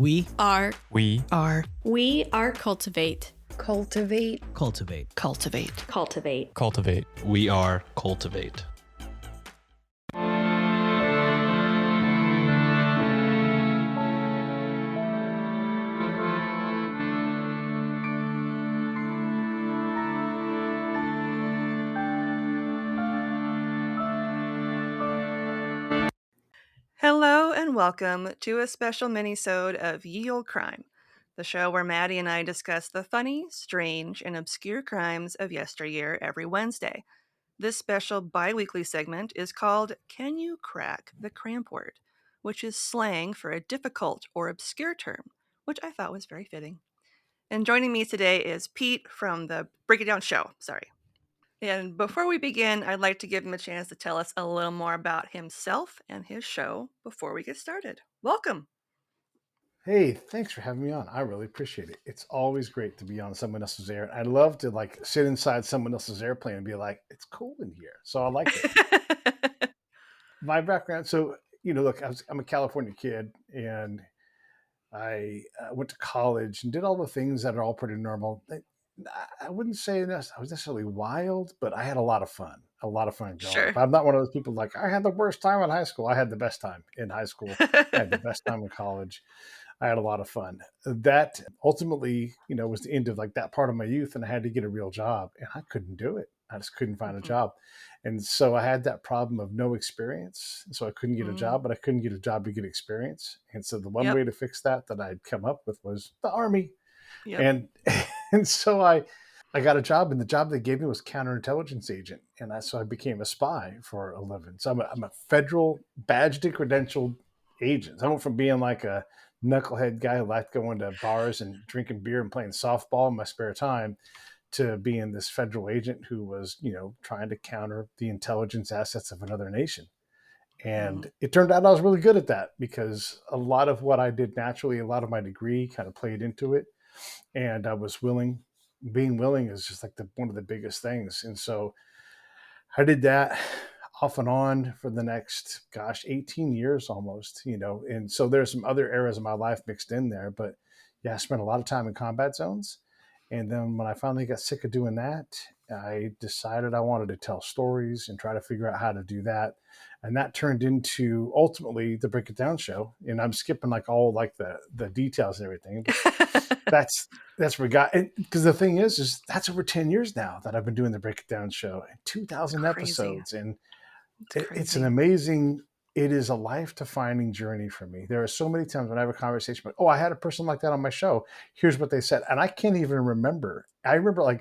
We are We are cultivate. Cultivate. cultivate. Cultivate. Cultivate. Cultivate. We are cultivate. Hello and welcome to a special mini-sode of Ye Olde Crime, the show where Maddie and I discuss the funny, strange, and obscure crimes of yesteryear every Wednesday. This special bi-weekly segment is called Can You Crack the Cramp-Word, which is slang for a difficult or obscure term, which I thought was very fitting. And joining me today is Pete from the Break It Down show. And before we begin, I'd like to give him a chance to tell us a little more about himself and his show before we get started. Welcome. Hey, thanks for having me on. I really appreciate it. It's always great to be on someone else's air. I love to sit inside someone else's airplane and be like, it's cold in here. So I like it. My background, look, I'm a California kid and I went to college and did all the things that are all pretty normal. I wouldn't say this, I was necessarily wild, but I had a lot of fun. A lot of fun growing Sure. up. I'm not one of those people like, I had the worst time in high school. I had the best time in high school. I had the best time in college. I had a lot of fun. That ultimately, was the end of that part of my youth, and I had to get a real job, and I couldn't do it. I just couldn't find a job, and so I had that problem of no experience. So I couldn't get a job, but I couldn't get a job to get experience. And so the one way to fix that I'd come up with was the Army, and and so I got a job, and the job they gave me was counterintelligence agent, and so I became a spy for a living. So I'm a federal badged and credentialed agent. I went from being like a knucklehead guy who liked going to bars and drinking beer and playing softball in my spare time to being this federal agent who was, trying to counter the intelligence assets of another nation. And it turned out I was really good at that because a lot of what I did naturally, a lot of my degree kind of played into it. And I was willing. Being willing is just one of the biggest things. And so I did that off and on for the next, 18 years almost, and so there's some other areas of my life mixed in there, but yeah, I spent a lot of time in combat zones. And then when I finally got sick of doing that, I decided I wanted to tell stories and try to figure out how to do that. And that turned into ultimately the Break It Down show. And I'm skipping all the details and everything. But that's where we got it. Because the thing is that's over 10 years now that I've been doing the Break It Down show, and 2,000 episodes. And it's an amazing, it is a life defining journey for me. There are so many times when I have a conversation about, I had a person like that on my show. Here's what they said. And I can't even remember. I remember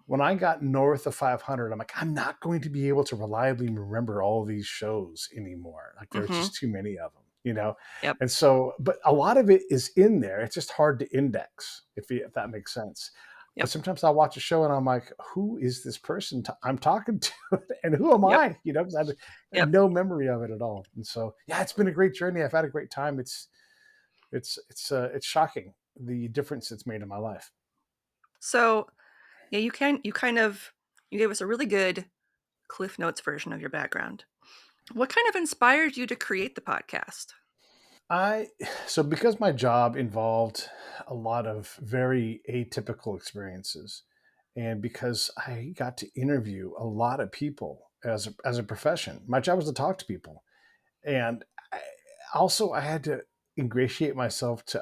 when I got north of 500, I'm like, I'm not going to be able to reliably remember all these shows anymore. There's just too many of them, Yep. And so, but a lot of it is in there. It's just hard to index, if that makes sense. Yep. But sometimes I'll watch a show and I'm like, who is this person I'm talking to? And who am I? Because I have no memory of it at all. And so, it's been a great journey. I've had a great time. It's shocking the difference it's made in my life. So, you gave us a really good Cliff Notes version of your background. What kind of inspired you to create the podcast? So because my job involved a lot of very atypical experiences, and because I got to interview a lot of people as a profession, my job was to talk to people. And I had to ingratiate myself to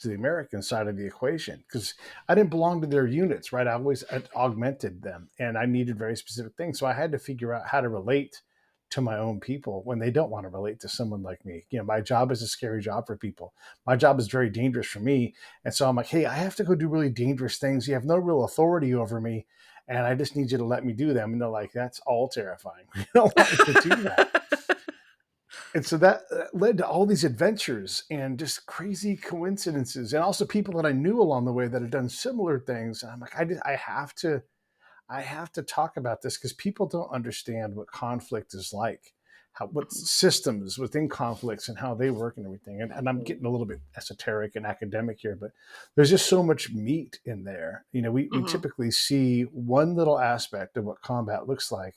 the American side of the equation, because I didn't belong to their units, right? I always augmented them, and I needed very specific things. So I had to figure out how to relate to my own people when they don't want to relate to someone like me. My job is a scary job for people. My job is very dangerous for me. And so I'm like, hey, I have to go do really dangerous things. You have no real authority over me, and I just need you to let me do them. And they're like, that's all terrifying. We don't want you to do that. And so that led to all these adventures and just crazy coincidences, and also people that I knew along the way that had done similar things. And I'm like, I have to talk about this, because people don't understand what conflict is like, what systems within conflicts and how they work and everything. And I'm getting a little bit esoteric and academic here, but there's just so much meat in there. We typically see one little aspect of what combat looks like,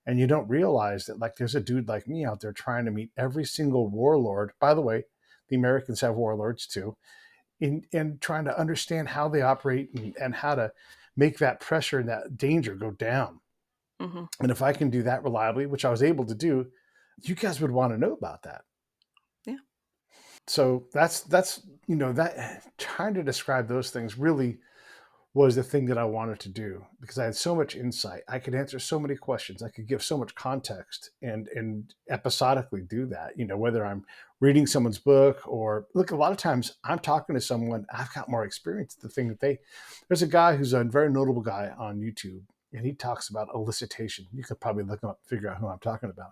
and you don't realize that there's a dude like me out there trying to meet every single warlord. By the way, the Americans have warlords too, in trying to understand how they operate and how to make that pressure and that danger go down. Mm-hmm. And if I can do that reliably, which I was able to do, you guys would want to know about that. Yeah. So that's that trying to describe those things really was the thing that I wanted to do because I had so much insight. I could answer so many questions. I could give so much context and episodically do that. Whether I'm reading someone's book or look, a lot of times I'm talking to someone, I've got more experience. The thing that there's a guy who's a very notable guy on YouTube and he talks about elicitation. You could probably look him up, figure out who I'm talking about.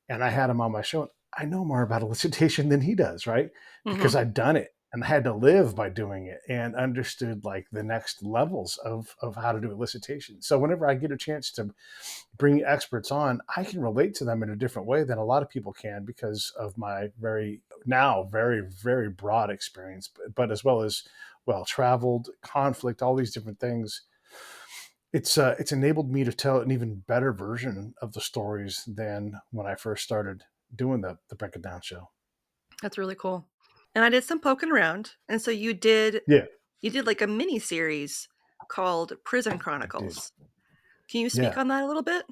And I had him on my show. I know more about elicitation than he does, right? Mm-hmm. Because I'd done it and I had to live by doing it and understood like the next levels of how to do elicitation. So whenever I get a chance to bring experts on, I can relate to them in a different way than a lot of people can because of my very, very broad experience, but as well as traveled, conflict, all these different things. It's enabled me to tell an even better version of the stories than when I first started doing the Break It Down show. That's really cool. And I did some poking around, and so you did like a mini series called Prison I did. Chronicles. Can you speak Yeah. on that a little bit?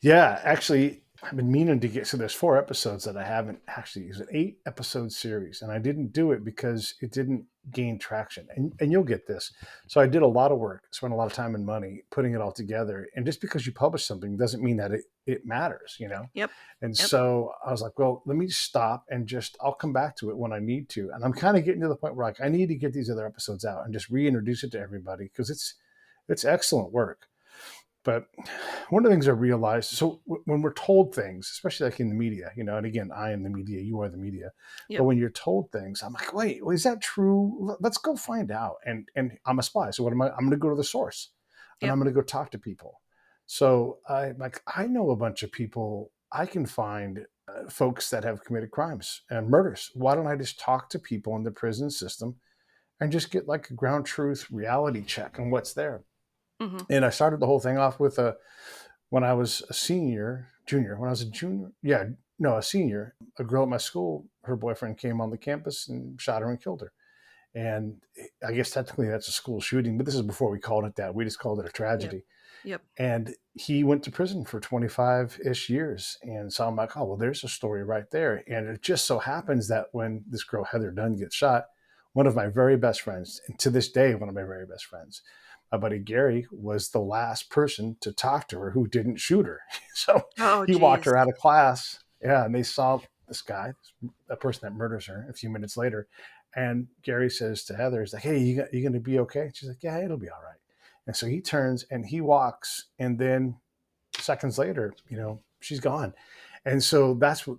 Yeah, actually, I've been meaning to get. So there's 4 episodes that I haven't actually. It's an 8 episode series, and I didn't do it because it didn't gain traction. And you'll get this. So I did a lot of work, spent a lot of time and money putting it all together. And just because you publish something doesn't mean that it matters. Yep. And Yep. so I was like, well, let me stop and I'll come back to it when I need to. And I'm kind of getting to the point where like I need to get these other episodes out and just reintroduce it to everybody because it's excellent work. But one of the things I realized, so when we're told things, especially like in the media, and again, I am the media, you are the media, but Yep. when you're told things, I'm like, wait, is that true? Let's go find out. And I'm a spy, so what am I? I'm going to go to the source, and I'm Yep. going to go talk to people. So I know a bunch of people. I can find folks that have committed crimes and murders. Why don't I just talk to people in the prison system and just get like a ground truth reality check on what's there? Mm-hmm. And I started the whole thing off with when I was a junior, when I was a junior, yeah, no, a senior, a girl at my school, her boyfriend came on the campus and shot her and killed her. And I guess technically that's a school shooting, but this is before we called it that. We just called it a Yep. tragedy. Yep. And he went to prison for 25-ish years. And so I'm like, oh, well, there's a story right there. And it just so happens that when this girl, Heather Dunn, gets shot, one of my very best friends, and to this day, one of my very best friends, my buddy Gary, was the last person to talk to her who didn't shoot her. So Oh, he walked geez. her out of class. Yeah. And they saw this guy, a person that murders her a few minutes later. And Gary says to Heather, he's like, hey, you going to be okay? She's like, yeah, it'll be all right. And so he turns and he walks, and then seconds later, she's gone. And so that's what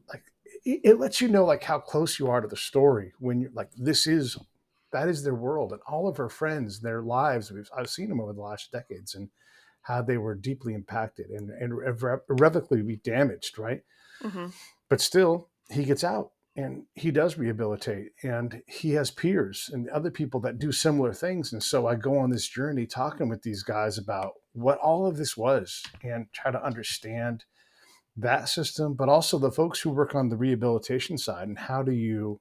it lets you know like how close you are to the story when you're like, that is their world, and all of her friends, their lives. I've seen them over the last decades and how they were deeply impacted and irrevocably damaged, right? Mm-hmm. But still, he gets out and he does rehabilitate and he has peers and other people that do similar things. And so I go on this journey talking with these guys about what all of this was and try to understand that system, but also the folks who work on the rehabilitation side and how do you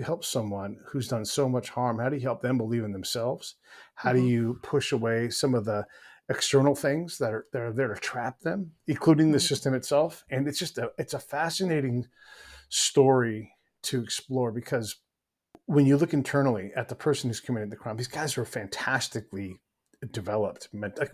help someone who's done so much harm? How do you help them believe in themselves? How do Mm-hmm. you push away some of the external things that are there to trap them, including the Mm-hmm. system itself? And it's a fascinating story to explore because when you look internally at the person who's committed the crime, these guys are fantastically developed. Like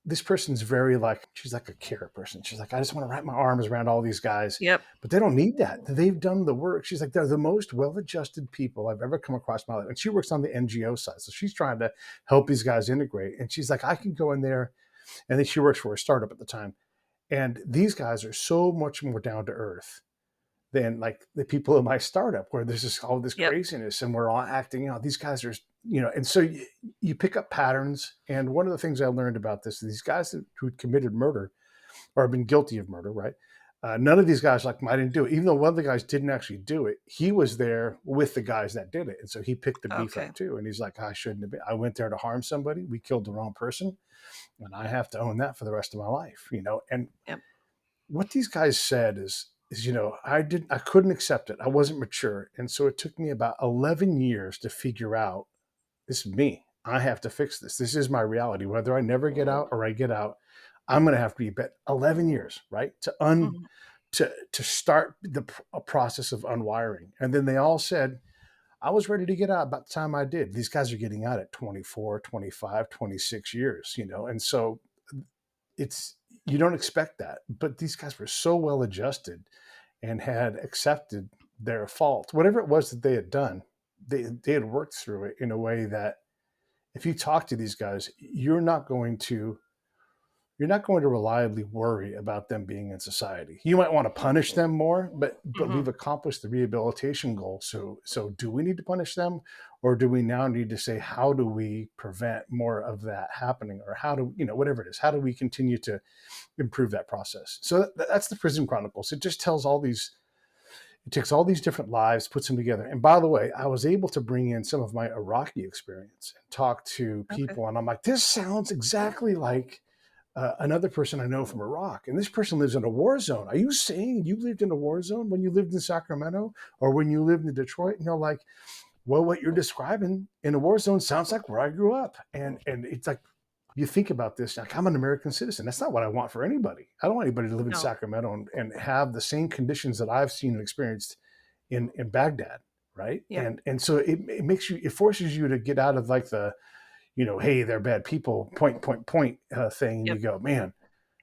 this person's very like, she's like a care person. She's like, I just want to wrap my arms around all these guys, Yep. but they don't need that. They've done the work. She's like, they're the most well-adjusted people I've ever come across in my life. And she works on the NGO side. So she's trying to help these guys integrate. And she's like, I can go in there. And then she works for a startup at the time. And these guys are so much more down to earth than like the people in my startup where there's just all this Yep. craziness and we're all acting out. These guys are, and so you pick up patterns. And one of the things I learned about this, these guys who committed murder or have been guilty of murder, right? None of these guys like, I didn't do it. Even though one of the guys didn't actually do it, he was there with the guys that did it. And so he picked the beef Okay. up too. And he's like, I shouldn't have been. I went there to harm somebody. We killed the wrong person. And I have to own that for the rest of my life, And Yep. what these guys said is I couldn't accept it. I wasn't mature, and so it took me about 11 years to figure out this is me. I have to fix this. This is my reality. Whether I never get out or I get out, I'm going to have to be bet 11 years, right? Mhm. To start a process of unwiring. And then they all said, I was ready to get out about the time I did. These guys are getting out at 24, 25, 26 years, And so it's, you don't expect that. But these guys were so well adjusted and had accepted their fault, whatever it was that they had done. They had worked through it in a way that if you talk to these guys, you're not going to reliably worry about them being in society. You might want to punish them more, but Mhm. we've accomplished the rehabilitation goal. So do we need to punish them, or do we now need to say how do we prevent more of that happening, or how do whatever it is, how do we continue to improve that process? So that's the Prison Chronicles. It just tells all these. It takes all these different lives, puts them together. And by the way, I was able to bring in some of my Iraqi experience and talk to Okay. people, and I'm like, this sounds exactly like another person I know from Iraq, and this person lives in a war zone. Are you saying you lived in a war zone when you lived in Sacramento or when you lived in Detroit? And they're like, well, what you're describing in a war zone sounds like where I grew up. And it's like, you think about this, like, I'm an American citizen. That's not what I want for anybody. I don't want anybody to live in No. Sacramento and have the same conditions that I've seen and experienced in Baghdad, right? Yep. And so it forces you to get out of like the, hey, they're bad people, point thing. And Yep. you go, man,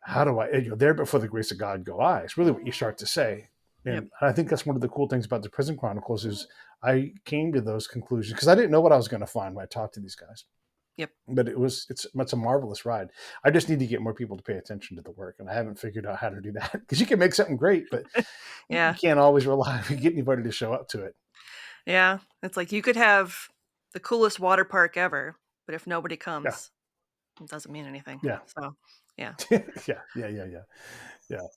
how do I, there before the grace of God go I. It's really what you start to say. Yep. And I think that's one of the cool things about the Prison Chronicles is I came to those conclusions because I didn't know what I was going to find when I talked to these guys. Yep. But it's a marvelous ride. I just need to get more people to pay attention to the work, and I haven't figured out how to do that because you can make something great, but you Yeah. can't always rely on getting anybody to show up to it. Yeah. It's like you could have the coolest water park ever, but if nobody Yeah, comes, it doesn't mean anything. yeah, So, yeah. yeah.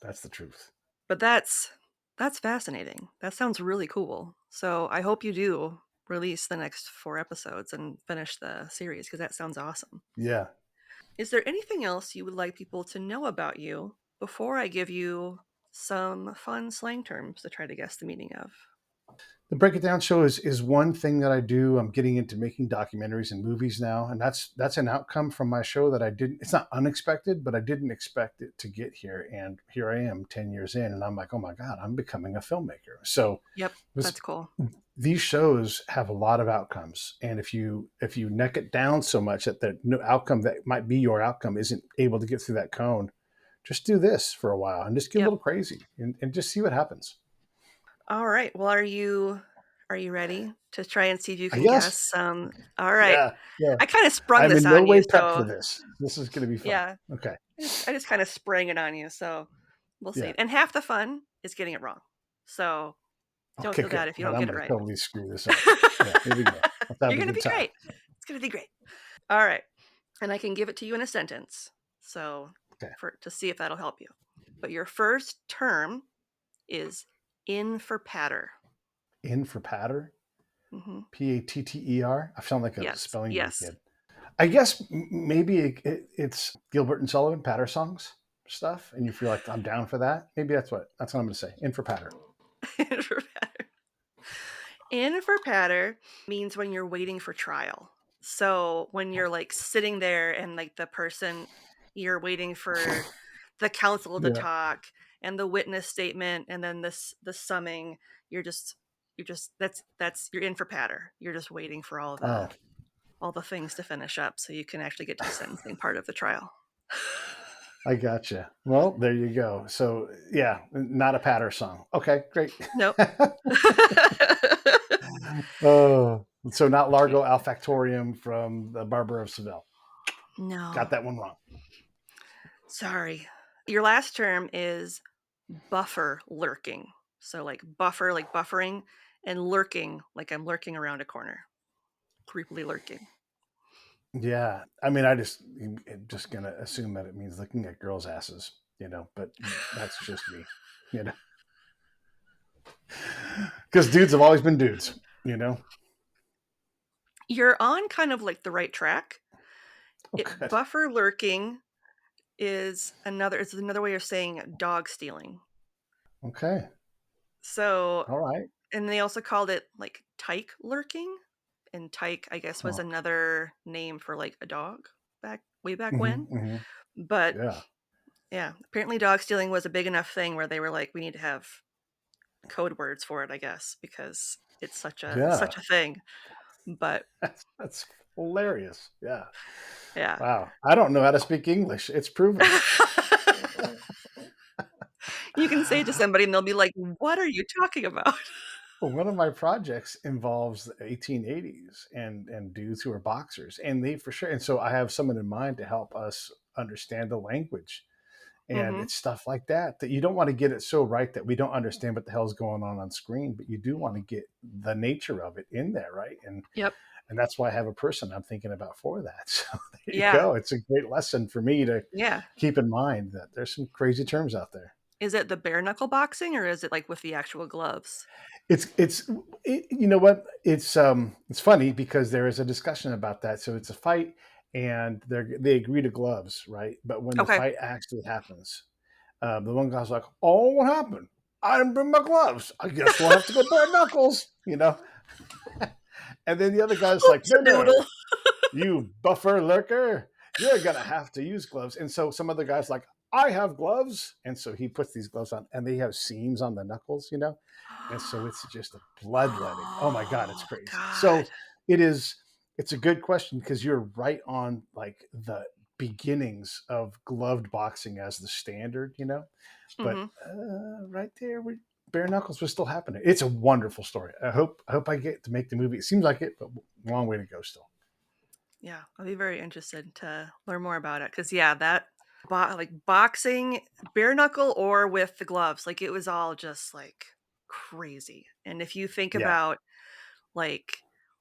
That's the truth. But that's fascinating. That sounds really cool. So, I hope you do release the next 4 episodes and finish the series because that sounds awesome. Yeah. Is there anything else you would like people to know about you before I give you some fun slang terms to try to guess the meaning of? The Break It Down show is one thing that I do. I'm getting into making documentaries and movies now, and that's an outcome from my show that I didn't. It's not unexpected, but I didn't expect it to get here, and here I am, 10 years in, and I'm like, oh my god, I'm becoming a filmmaker. So Yep, this, that's cool. these shows have a lot of outcomes, and if you neck it down so much that the outcome that might be your outcome isn't able to get through that cone, just do this for a while and just get a Yep. little crazy and just see what happens. All right. Well, are you ready to try and see if you I can guess. guess some? All right. Yeah. Yeah. I kind of sprung I'm this in no on way you, prepped for so this. This is going to be fun. yeah. Okay. I just kind of sprang it on you, so we'll Yeah. see. And half the fun is getting it wrong. So don't Okay, feel good. bad if you And don't I'm get it going to right. totally screw this up. Yeah. Here we go. Let's have You're a gonna good be time. great. It's gonna be great. All right. And I can give it to you in a sentence. So Okay. for to see if that'll help you. But your first term is in for patter. In for patter. Hmm. Patter. I sound like a Yes. spelling bee Yes. kid. I guess maybe it's Gilbert and Sullivan patter songs stuff, and you feel like I'm down for that. Maybe that's what I'm going to say. In for patter. In for patter. In for patter means when you're waiting for trial. So when you're like sitting there and like the person you're waiting for the counsel to Yeah. talk and the witness statement and then the summing, you're just that's you're in for patter. You're just waiting for Oh, all the things to finish up so you can actually get to the sentencing part of the trial. I gotcha. Well, there you go. So yeah, not a patter song. Okay, great. Nope. Oh, so not Largo Alfactorium from the Barber of Seville. Got No. that one wrong. Sorry. Your last term is buffer lurking. So like buffer, like buffering, and lurking, like I'm lurking around a corner, creepily lurking. Yeah, I mean, I'm just gonna assume that it means looking at girls' asses, but that's just me, you know, because dudes have always been dudes. You're on kind of like the right track. Oh, good. Buffer lurking is another way of saying dog stealing. Okay. So, All right. and they also called it like tyke lurking, and tyke, I guess, was Oh. another name for like a dog way back Hmm, when. hmm. But Yeah. yeah, apparently dog stealing was a big enough thing where they were like, we need to have code words for it, I guess, because it's Yeah. such a thing. But That's hilarious. Yeah. yeah. Wow. I don't know how to speak English. It's proven. You can say to somebody and they'll be like, "What are you talking about?" Well, one of my projects involves the 1880s and dudes who are boxers, and they for sure. And so I have someone in mind to help us understand the language, and Mhm. it's stuff like that that you don't want to get it so right that we don't understand what the hell's going on screen, but you do want to get the nature of it in there, right? Yep. And that's why I have a person I'm thinking about for that. So there you Yeah. go. It's a great lesson for me to Yeah. keep in mind that there's some crazy terms out there. Is it the bare knuckle boxing or is it like with the actual gloves? You know what? It's funny because there is a discussion about that. So it's a fight and they agree to gloves, right? But when the Okay. fight actually happens, the one guy's like, "Oh, what happened? I didn't bring my gloves. I guess we'll have to go bare knuckles," you know. And then the other guy's like, Oops, "No, a no, doodle. you buffer lurker, you're gonna have to use gloves." And so some other guy's like, "I have gloves," and so he puts these gloves on, and they have seams on the knuckles, you know, and so it's just a bloodletting. Oh my god, it's Oh crazy. god. So it is. It's a good question because you're right on like the beginnings of gloved boxing as the standard, you know, but Mhm. right there, bare knuckles was still happening. It's a wonderful story. I hope I get to make the movie. It seems like it, but long way to go still. Yeah, I'll be very interested to learn more about it because yeah, that like boxing, bare knuckle or with the gloves, like it was all just like crazy. And if you think Yeah, about like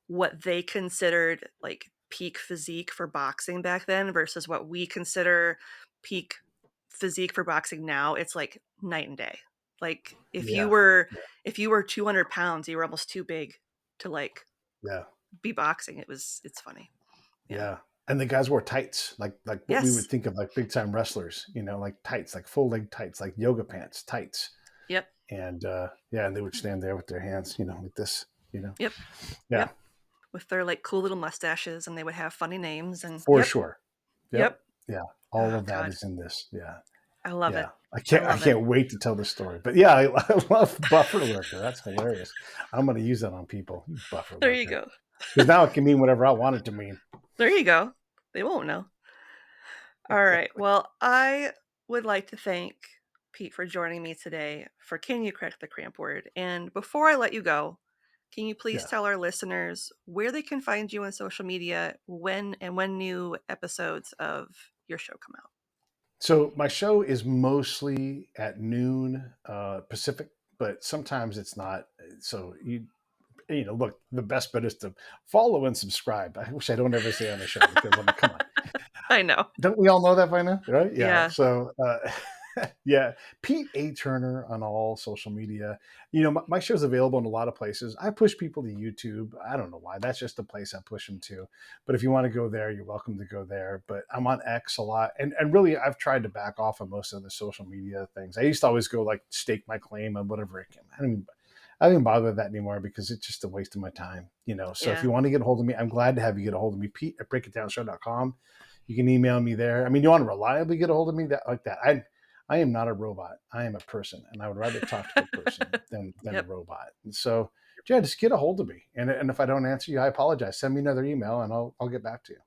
what they considered like peak physique for boxing back then versus what we consider peak physique for boxing now, it's like night and day. Like yeah, if you were 200 pounds, you were almost too big to like yeah, be boxing. It's funny. Yeah. yeah. And the guys wore tights, like what we would Yes. think of like big time wrestlers, you know, like tights, like full leg tights, like yoga pants, tights. Yep. And yeah, and they would stand there with their hands, you know, like this, you know. Yep. Yeah, Yep. With their like cool little mustaches and they would have funny names and for yep. sure. Yep. Yep. Yeah. All Oh of that god. is in this. Yeah. I love Yeah. it. I I can't I love it. can't wait to tell the story. But yeah, I love buffer lurker. That's hilarious. I'm gonna use that on people. You buffer There you lurker. go. Because now it can mean whatever I want it to mean. There you go. They won't know. All right. Well, I would like to thank Pete for joining me today for Can You Crack the Cramp Word? And before I let you go, can you please Yeah. tell our listeners where they can find you on social media when new episodes of your show come out? So my show is mostly at noon Pacific, but sometimes it's not. So you know, look, the best bet is to follow and subscribe. I wish I don't ever say on the show because I mean, come on, I know. don't we all know that by now, right? Yeah. Yeah. So yeah, Pete A. Turner on all social media. You know, my show's available in a lot of places. I push people to YouTube. I don't know why. That's just the place I push them to. But if you want to go there, you're welcome to go there. But I'm on X a lot. And really, I've tried to back off on most of the social media things. I used to always go like stake my claim on whatever it can. I don't even bother with that anymore because it's just a waste of my time, you know. So if Yeah. you want to get a hold of me, I'm glad to have you get a hold of me, Pete at breakitdownshow.com. You can email me there. I mean, you want to reliably get a hold of me that like that. I am not a robot. I am a person, and I would rather talk to a person than a Yep. robot. And so, yeah, just get a hold of me. And if I don't answer you, I apologize. Send me another email, and I'll get back to you.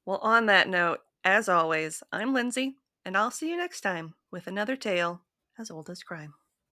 Well, on that note, as always, I'm Lindsay, and I'll see you next time with another tale as old as crime.